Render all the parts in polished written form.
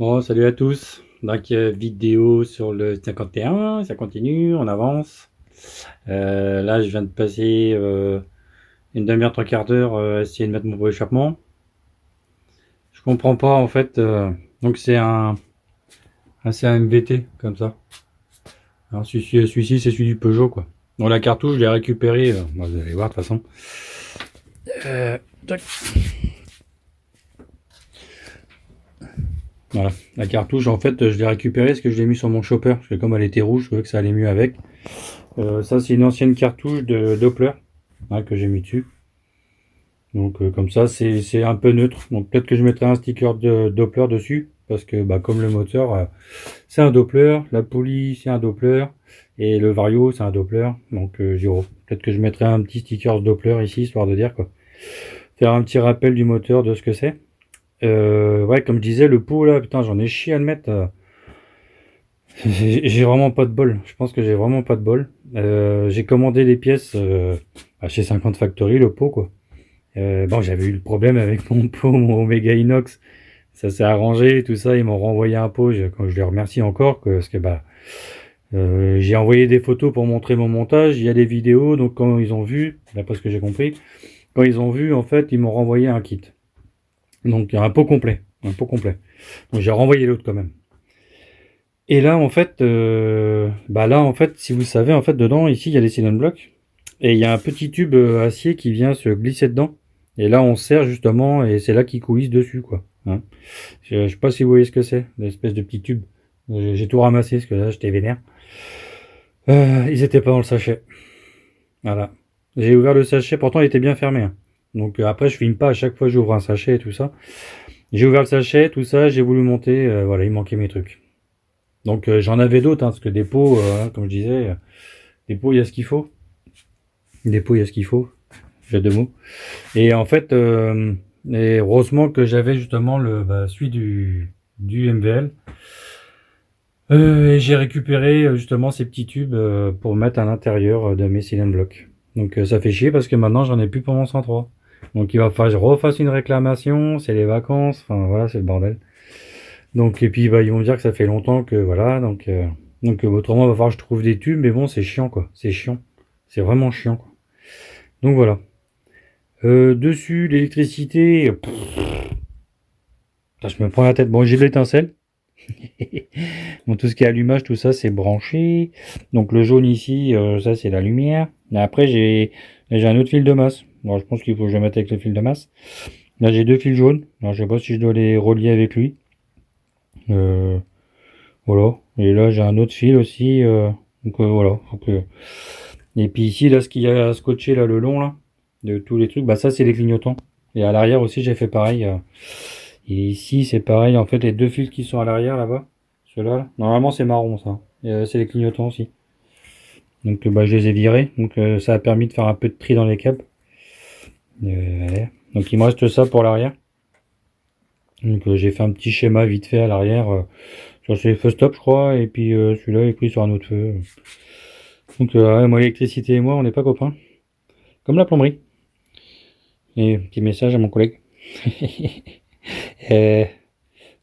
Bon, salut à tous. Donc, vidéo sur le 51, ça continue, on avance. Là, je viens de passer une demi-heure, trois quarts d'heure à essayer de mettre mon pot échappement. Je comprends pas en fait. Donc, c'est un MVT comme ça. Alors, celui-ci, c'est celui du Peugeot quoi. Donc, la cartouche, je l'ai récupérée. Bon, vous allez voir de toute façon. Tac. Voilà, la cartouche, en fait, je l'ai récupérée parce que je l'ai mis sur mon chopper. Parce que comme elle était rouge, je trouvais que ça allait mieux avec. Ça, c'est une ancienne cartouche de Doppler hein, que j'ai mis dessus. Donc, comme ça, c'est un peu neutre. Donc, peut-être que je mettrai un sticker de Doppler dessus. Parce que, bah, comme le moteur, c'est un Doppler. La poulie, c'est un Doppler. Et le Vario, c'est un Doppler. Donc, peut-être que je mettrai un petit sticker Doppler ici, histoire de dire quoi. Faire un petit rappel du moteur de ce que c'est. Ouais, comme je disais, le pot là, putain, j'en ai chié à le mettre. J'ai vraiment pas de bol. Je pense que j'ai vraiment pas de bol. J'ai commandé les pièces chez 50 Factory, le pot quoi. Bon, j'avais eu le problème avec mon pot, mon Omega Inox. Ça s'est arrangé, tout ça. Ils m'ont renvoyé un pot. Quand je les remercie encore, parce que bah, j'ai envoyé des photos pour montrer mon montage. Il y a des vidéos. Donc quand ils ont vu, d'après ce que j'ai compris, quand ils ont vu, en fait, ils m'ont renvoyé un kit. Donc un pot complet, un pot complet. Donc j'ai renvoyé l'autre quand même. Et là, en fait, si vous savez, en fait, dedans, ici, il y a des cylindres blocs. Et il y a un petit tube acier qui vient se glisser dedans. Et là, on serre justement, et c'est là qu'il coulisse dessus, quoi. Hein. Je sais pas si vous voyez ce que c'est, l'espèce de petit tube. J'ai tout ramassé, parce que là, j'étais vénère. Ils étaient pas dans le sachet. Voilà. J'ai ouvert le sachet, pourtant, il était bien fermé. Hein. Donc après, je filme pas à chaque fois que j'ouvre un sachet et tout ça. J'ai ouvert le sachet, tout ça, j'ai voulu monter, voilà, il manquait mes trucs. Donc j'en avais d'autres, hein, parce que des pots, comme je disais, des pots, il y a ce qu'il faut. Des pots, il y a ce qu'il faut. J'ai deux mots. Et en fait, et heureusement que j'avais justement celui du MVL. Et j'ai récupéré justement ces petits tubes pour mettre à l'intérieur de mes cylinder blocks. Donc ça fait chier parce que maintenant j'en ai plus pour mon 103. Donc il va falloir que je refasse une réclamation, c'est les vacances, enfin voilà, c'est le bordel. Donc et puis bah, ils vont me dire que ça fait longtemps que voilà, donc autrement il va falloir que je trouve des tubes, mais bon c'est chiant quoi, c'est chiant, c'est vraiment chiant quoi. Donc voilà. Dessus l'électricité, je me prends la tête. Bon j'ai de l'étincelle. Bon tout ce qui est allumage, tout ça c'est branché. Donc le jaune ici, ça c'est la lumière. Et après j'ai un autre fil de masse. Bon je pense qu'il faut que je le mette avec le fil de masse. Là j'ai deux fils jaunes. Alors je sais pas si je dois les relier avec lui. Euh, Voilà. Et là, j'ai un autre fil aussi. Voilà. Et puis ici, là, ce qu'il y a scotché là, le long, là, de tous les trucs, bah ça, c'est les clignotants. Et à l'arrière aussi, j'ai fait pareil. Et ici, c'est pareil. En fait, les deux fils qui sont à l'arrière, là-bas, ceux-là, là, normalement, c'est marron, ça. Et c'est les clignotants aussi. Donc, bah, je les ai virés. Donc, ça a permis de faire un peu de tri dans les câbles. Ouais. Donc, il me reste ça pour l'arrière. Donc, j'ai fait un petit schéma vite fait à l'arrière. Sur ces feux stop, je crois. Et puis, celui-là est pris sur un autre feu. Donc, ouais, moi, l'électricité et moi, on n'est pas copains. Comme la plomberie. Et petit message à mon collègue. Et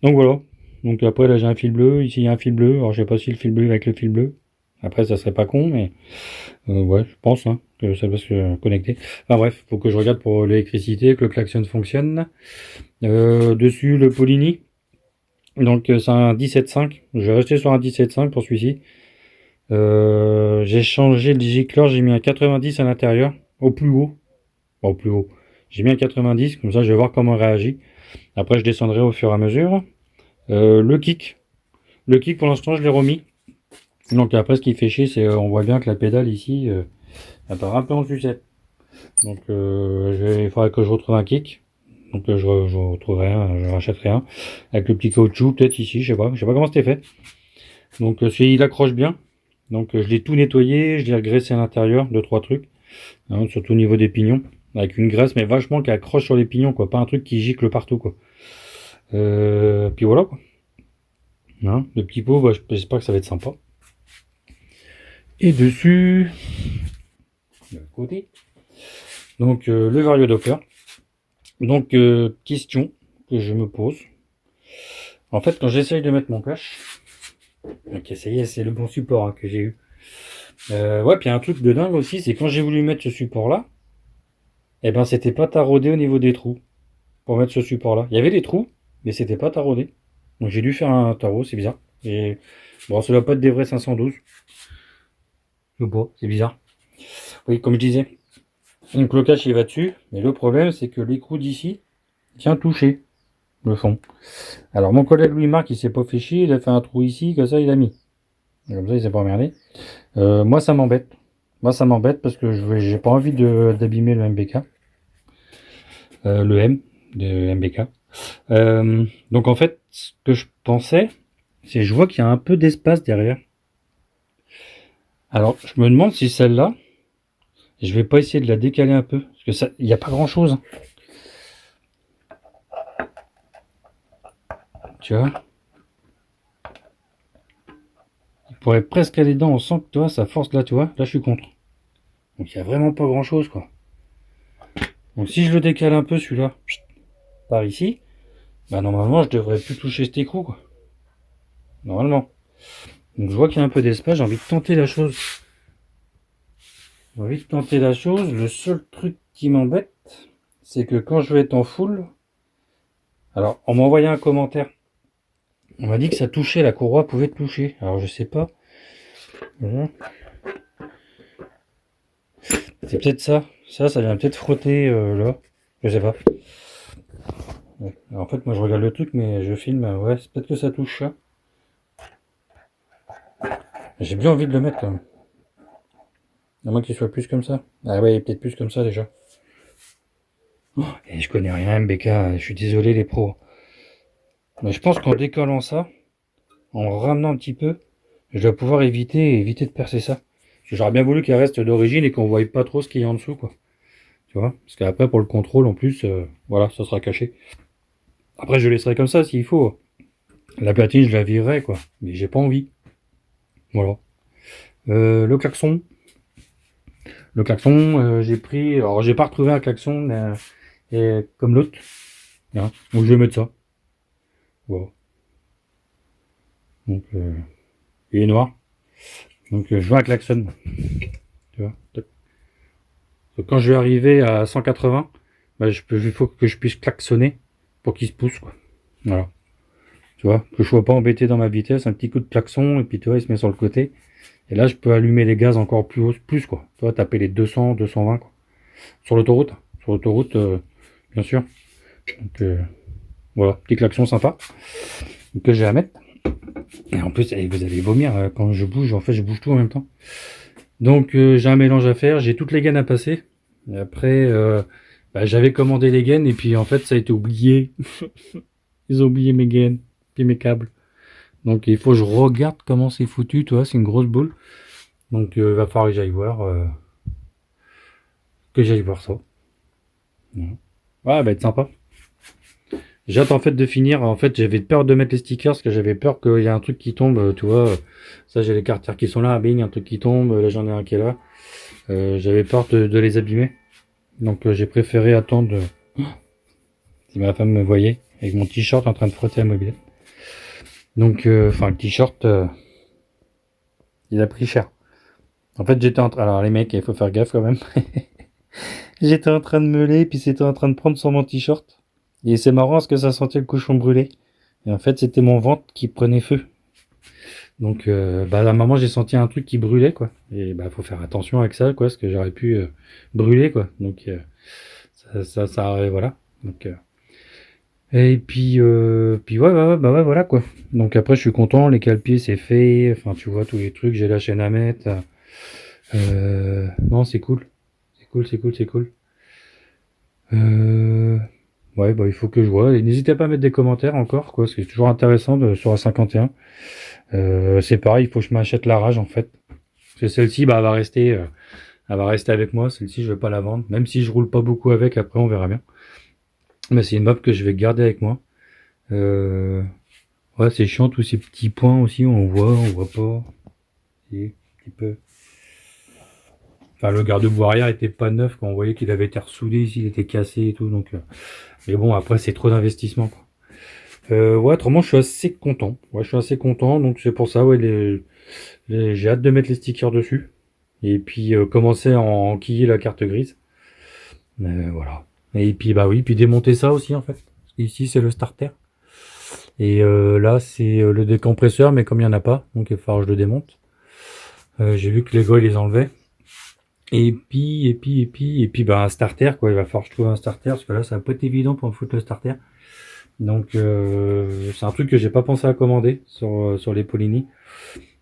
donc voilà. Donc après là j'ai un fil bleu, ici il y a un fil bleu. Alors je sais pas si le fil bleu avec le fil bleu. Après ça serait pas con, mais ouais, je pense hein, que ça va se connecter. Enfin bref, faut que je regarde pour l'électricité, que le klaxon fonctionne. Dessus le Polini. Donc c'est un 17.5. Je vais rester sur un 17.5 pour celui-ci. J'ai changé le gicleur, j'ai mis un 90 à l'intérieur, au plus haut. Bon, au plus haut. J'ai mis un 90, comme ça je vais voir comment il réagit. Après je descendrai au fur et à mesure. Le kick. Le kick pour l'instant je l'ai remis. Donc après ce qui fait chier c'est on voit bien que la pédale ici elle part un peu en sucette. Donc il faudrait que je retrouve un kick. Donc je retrouverai un, je rachèterai un. Avec le petit caoutchouc peut-être ici, je sais pas comment c'était fait. Donc il accroche bien. Donc je l'ai tout nettoyé, je l'ai regraissé à l'intérieur, deux trois trucs. Hein, surtout au niveau des pignons. Avec une graisse mais vachement qui accroche sur les pignons quoi. Pas un truc qui gicle partout quoi. Puis voilà quoi. Hein, le petit pot, bah, j'espère que ça va être sympa. Et dessus, de côté, donc le variodoppler. Donc question que je me pose. En fait, quand j'essaye de mettre mon cache, ok, ça y est, c'est le bon support hein, que j'ai eu. Ouais, puis il y a un truc de dingue aussi, c'est quand j'ai voulu mettre ce support-là, eh ben c'était pas taraudé au niveau des trous pour mettre ce support-là. Il y avait des trous, mais c'était pas taraudé. Donc j'ai dû faire un tarot, c'est bizarre. Et bon, ça doit pas être des vrais 512. Je sais pas, c'est bizarre. Oui, comme je disais. Donc le cache il va dessus, mais le problème c'est que l'écrou d'ici tient touché le fond. Alors mon collègue Louis-Marc il s'est pas fait chier, il a fait un trou ici, comme ça il a mis. Comme ça il s'est pas emmerdé. Moi ça m'embête. Moi ça m'embête parce que j'ai pas envie d'abîmer le MBK. Le M de MBK. Donc en fait, ce que je pensais, c'est je vois qu'il y a un peu d'espace derrière. Alors je me demande si celle-là, je vais pas essayer de la décaler un peu, parce que ça, il n'y a pas grand-chose. Tu vois, il pourrait presque aller dedans. On sent que toi, ça force là, tu vois. Là, je suis contre. Donc il y a vraiment pas grand-chose, quoi. Donc si je le décale un peu, celui-là, par ici, bah normalement, je devrais plus toucher cet écrou, quoi. Normalement. Donc je vois qu'il y a un peu d'espace. J'ai envie de tenter la chose. J'ai envie de tenter la chose. Le seul truc qui m'embête, c'est que quand je vais être en full, alors on m'a envoyé un commentaire. On m'a dit que ça touchait, la courroie pouvait toucher. Alors je sais pas. Voilà. C'est peut-être ça. Ça vient peut-être frotter là. Je sais pas. Ouais. Alors, en fait, moi je regarde le truc, mais je filme. Ouais, c'est peut-être que ça touche ça. J'ai bien envie de le mettre quand même. À moins qu'il soit plus comme ça. Ah ouais, il est peut-être plus comme ça déjà. Oh, et je connais rien MBK, je suis désolé les pros. Mais je pense qu'en décollant ça, en ramenant un petit peu, je dois pouvoir éviter de percer ça. J'aurais bien voulu qu'elle reste d'origine et qu'on voie pas trop ce qu'il y a en dessous, quoi. Tu vois? Parce qu'après, pour le contrôle, en plus, voilà, ça sera caché. Après, je laisserai comme ça s'il faut. La platine, je la virerai, quoi. Mais j'ai pas envie. Voilà. Le klaxon. Le klaxon, j'ai pris. Alors, j'ai pas retrouvé un klaxon comme l'autre. Hein. Donc, je vais mettre ça. Voilà. Donc, il est noir. Donc, je veux un klaxon. Tu vois? Donc, quand je vais arriver à 180, bah, il faut que je puisse klaxonner pour qu'il se pousse, quoi. Voilà. Tu vois, que je sois pas embêté dans ma vitesse, un petit coup de klaxon, et puis tu vois, il se met sur le côté. Et là, je peux allumer les gaz encore plus, quoi. Tu vois, taper les 200, 220, quoi. Sur l'autoroute. Sur l'autoroute, bien sûr. Donc, voilà, petit klaxon sympa. Que j'ai à mettre. Et en plus, vous allez vomir quand je bouge. En fait, je bouge tout en même temps. Donc, j'ai un mélange à faire. J'ai toutes les gaines à passer. Et après, bah, j'avais commandé les gaines, et puis en fait, ça a été oublié. Ils ont oublié mes gaines, puis mes câbles. Donc il faut que je regarde comment c'est foutu, tu vois, c'est une grosse boule. Donc il va falloir que j'aille voir ça. Ouais, ouais, va être sympa. J'ai hâte en fait de finir. En fait, j'avais peur de mettre les stickers parce que j'avais peur qu'il y ait un truc qui tombe, tu vois. Ça, j'ai les carters qui sont là, bing, un truc qui tombe, là j'en ai un qui est là. J'avais peur de les abîmer. Donc j'ai préféré attendre. Si ma femme me voyait avec mon t-shirt en train de frotter la mobilette. Donc, enfin, le t-shirt, il a pris cher. En fait, j'étais en train... Alors, les mecs, il faut faire gaffe quand même. J'étais en train de meuler, puis c'était en train de prendre sur mon t-shirt. Et c'est marrant parce que ça sentait le cochon brûlé. Et en fait, c'était mon ventre qui prenait feu. Donc, bah, à un moment, j'ai senti un truc qui brûlait, quoi. Et bah, faut faire attention avec ça, quoi, parce que j'aurais pu brûler, quoi. Donc, voilà. Donc, et puis ouais, voilà, quoi. Donc après, je suis content, les cale-pieds, c'est fait. Enfin, tu vois, tous les trucs, j'ai la chaîne à mettre. Non, c'est cool. C'est cool. Ouais, bah, il faut que je vois. Et n'hésitez pas à mettre des commentaires encore, quoi, parce que c'est toujours intéressant sur la 51. C'est pareil, il faut que je m'achète la rage, en fait. Parce que celle-ci, bah, elle va rester avec moi. Celle-ci, je vais pas la vendre. Même si je roule pas beaucoup avec, après, on verra bien. Mais c'est une map que je vais garder avec moi. Ouais, c'est chiant, tous ces petits points aussi, on voit pas. Et, un petit peu. Enfin, le garde-boue arrière était pas neuf, quand on voyait qu'il avait été ressoudé ici, il était cassé et tout, donc. Mais bon, après, c'est trop d'investissement, quoi. Ouais, autrement, je suis assez content. Ouais, je suis assez content, donc c'est pour ça, ouais, j'ai hâte de mettre les stickers dessus. Et puis commencer à enquiller la carte grise. Voilà. Et puis bah oui, puis démonter ça aussi en fait. Parce qu'ici c'est le starter. Et là c'est le décompresseur, mais comme il n'y en a pas, donc il va falloir que je le démonte. J'ai vu que les gars ils les enlevaient. Et puis bah un starter quoi, il va falloir que je trouve un starter, parce que là ça va pas être évident pour me foutre le starter. Donc c'est un truc que j'ai pas pensé à commander sur les Polini.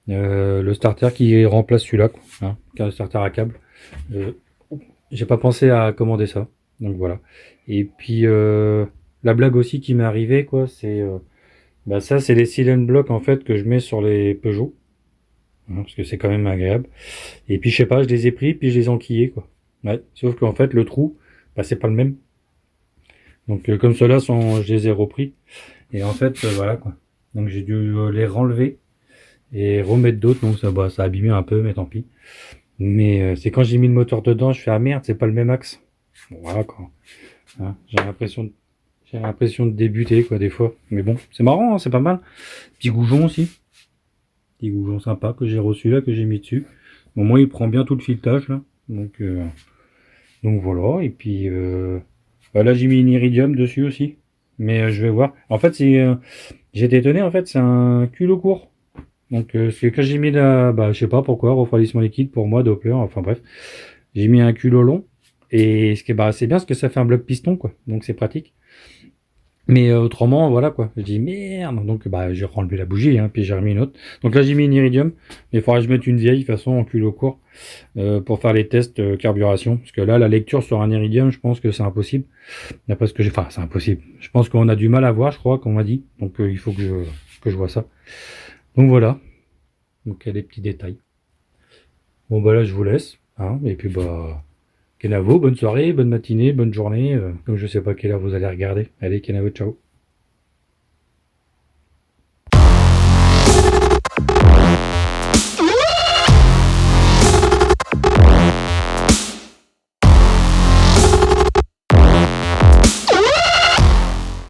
Le starter qui remplace celui-là, quoi, hein, qui est un starter à câble. Euh, j'ai pas pensé à commander ça. Donc voilà. Et puis la blague aussi qui m'est arrivée, quoi, c'est bah ça c'est les silent blocks en fait que je mets sur les Peugeot. Hein, parce que c'est quand même agréable. Et puis je sais pas, je les ai pris, puis je les ai enquillés, quoi. Ouais. Sauf qu'en fait le trou, bah c'est pas le même. Donc comme ceux-là sont, je les ai repris. Et en fait voilà quoi. Donc j'ai dû les renlever et remettre d'autres. Donc ça, bah, ça a abîmé un peu, mais tant pis. Mais c'est quand j'ai mis le moteur dedans, je fais ah merde, c'est pas le même axe. Bon, voilà quoi. Hein, j'ai l'impression de débuter quoi des fois. Mais bon, c'est marrant, hein, c'est pas mal. Petit goujon aussi. Petit goujon sympa que j'ai reçu là, que j'ai mis dessus. Bon, moi il prend bien tout le filetage là. Donc voilà. Et puis bah, là j'ai mis une iridium dessus aussi. Mais je vais voir. En fait j'ai été étonné en fait, c'est un culot court. Donc c'est quand j'ai mis la, bah je sais pas pourquoi, refroidissement liquide pour moi, Doppler, enfin bref, j'ai mis un culot long et ce qui est bah c'est bien parce que ça fait un bloc piston quoi, donc c'est pratique. Mais autrement voilà quoi, je dis merde, donc bah j'ai renlevé la bougie hein, puis j'ai remis une autre. Donc là j'ai mis une iridium, mais il faudra que je mette une vieille façon en culot court pour faire les tests carburation, parce que là la lecture sur un iridium, je pense que c'est impossible. D'après ce que j'ai, enfin c'est impossible. Je pense qu'on a du mal à voir, je crois qu'on m'a dit, donc il faut que je vois ça. Donc voilà. Donc il y a des petits détails. Bon bah là je vous laisse. Hein, et puis bah Kenavo, bonne soirée, bonne matinée, bonne journée. Comme je sais pas quelle heure vous allez regarder. Allez Kenavo, ciao.